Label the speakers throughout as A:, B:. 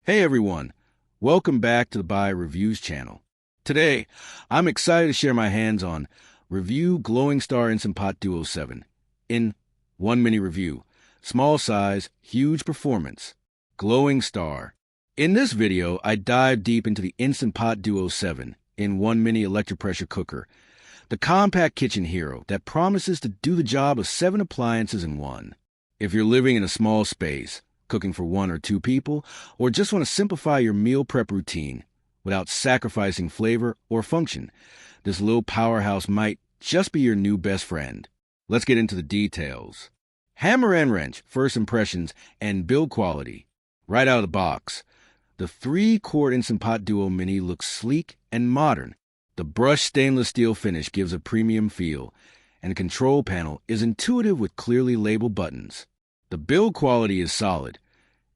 A: Hey everyone, welcome back to the Buy Reviews channel. Today, I'm excited to share my hands on Review Glowing Star Instant Pot Duo 7 in one mini review. Small size, huge performance. Glowing Star. In this video, I dive deep into the Instant Pot Duo 7 in one mini electric pressure cooker, the compact kitchen hero that promises to do the job of 7 appliances in one. If you're living in a small space, cooking for 1 or 2 people, or just want to simplify your meal prep routine without sacrificing flavor or function, this little powerhouse might just be your new best friend. Let's get into the details. Hammer and wrench, first impressions, and build quality. Right out of the box, the 3-quart Instant Pot Duo Mini looks sleek and modern. The brushed stainless steel finish gives a premium feel, and the control panel is intuitive with clearly labeled buttons. The build quality is solid.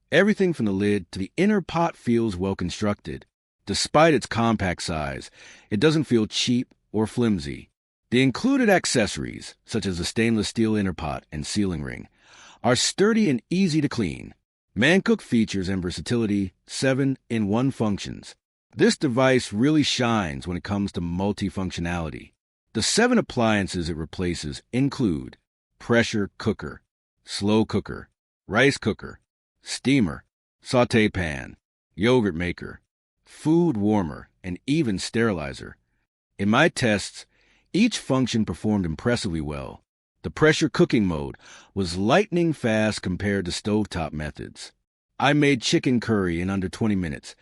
A: Everything from the lid to the inner pot feels well constructed. Despite its compact size, it doesn't feel cheap or flimsy. The included accessories, such as the stainless steel inner pot and sealing ring, are sturdy and easy to clean. Man-cook features and versatility, 7-in-1 functions. This device really shines when it comes to multifunctionality. The 7 appliances it replaces include pressure cooker, slow cooker, rice cooker, steamer, sauté pan, yogurt maker, food warmer, and even sterilizer. In my tests, each function performed impressively well. The pressure cooking mode was lightning fast compared to stovetop methods. I made chicken curry in under 20 minutes,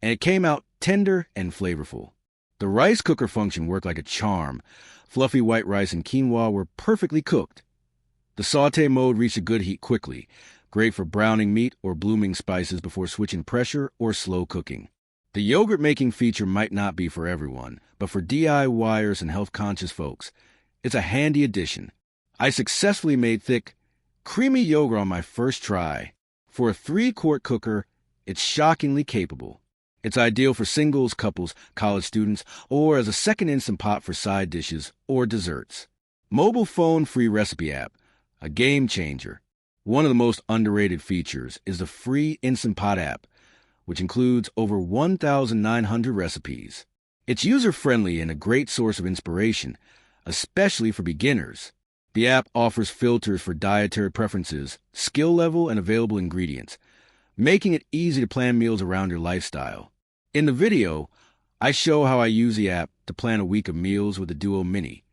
A: and it came out tender and flavorful. The rice cooker function worked like a charm. Fluffy white rice and quinoa were perfectly cooked. The sauté mode reached a good heat quickly, great for browning meat or blooming spices before switching pressure or slow cooking. The yogurt making feature might not be for everyone, but for DIYers and health-conscious folks, it's a handy addition. I successfully made thick, creamy yogurt on my first try. For a 3-quart cooker, it's shockingly capable. It's ideal for singles, couples, college students, or as a second instant pot for side dishes or desserts. Mobile phone-free recipe app, a game changer. One of the most underrated features is the free Instant Pot app, which includes over 1,900 recipes. It's user-friendly and a great source of inspiration, especially for beginners. The app offers filters for dietary preferences, skill level, and available ingredients, making it easy to plan meals around your lifestyle. In the video, I show how I use the app to plan a week of meals with the Duo Mini.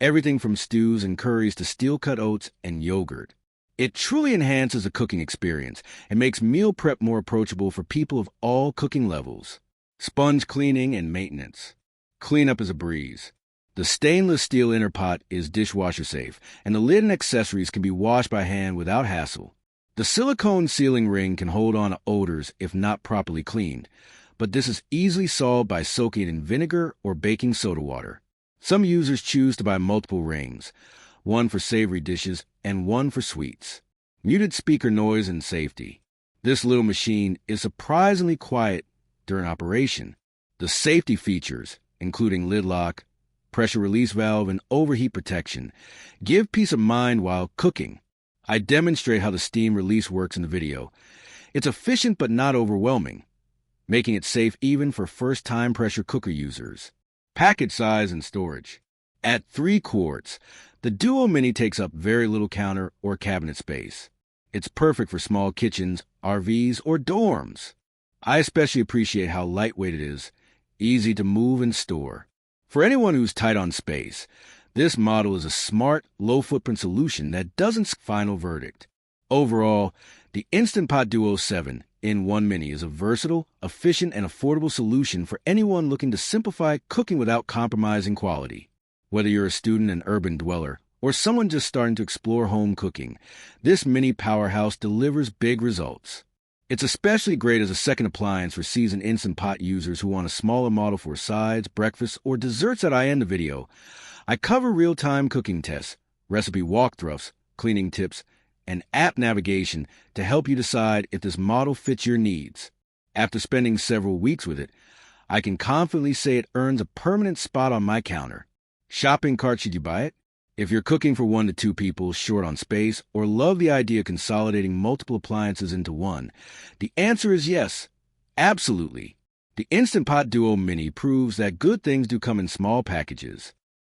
A: Everything from stews and curries to steel-cut oats and yogurt. It truly enhances the cooking experience and makes meal prep more approachable for people of all cooking levels. Sponge cleaning and maintenance. Cleanup is a breeze. The stainless steel inner pot is dishwasher safe, and the lid and accessories can be washed by hand without hassle. The silicone sealing ring can hold on to odors if not properly cleaned, but this is easily solved by soaking it in vinegar or baking soda water. Some users choose to buy multiple rings, one for savory dishes and one for sweets. Muted speaker noise and safety. This little machine is surprisingly quiet during operation. The safety features, including lid lock, pressure release valve, and overheat protection, give peace of mind while cooking. I demonstrate how the steam release works in the video. It's efficient but not overwhelming, making it safe even for first-time pressure cooker users. Package size and storage. At 3 quarts, the Duo Mini takes up very little counter or cabinet space. It's perfect for small kitchens, RVs, or dorms. I especially appreciate how lightweight it is, easy to move and store. For anyone who's tight on space, this model is a smart, low-footprint solution that doesn't final verdict. Overall, the Instant Pot Duo 7 in one Mini is a versatile, efficient, and affordable solution for anyone looking to simplify cooking without compromising quality. Whether you're a student and urban dweller or someone just starting to explore home cooking, this mini powerhouse delivers big results. It's especially great as a second appliance for seasoned Instant Pot users who want a smaller model for sides, breakfast, or desserts. At I end the video, I cover real-time cooking tests, recipe walkthroughs, cleaning tips, and app navigation to help you decide if this model fits your needs. After spending several weeks with it, I can confidently say it earns a permanent spot on my counter. Shopping cart, should you buy it? If you're cooking for 1 to 2 people, short on space, or love the idea of consolidating multiple appliances into one, the answer is yes. Absolutely. The Instant Pot Duo Mini proves that good things do come in small packages.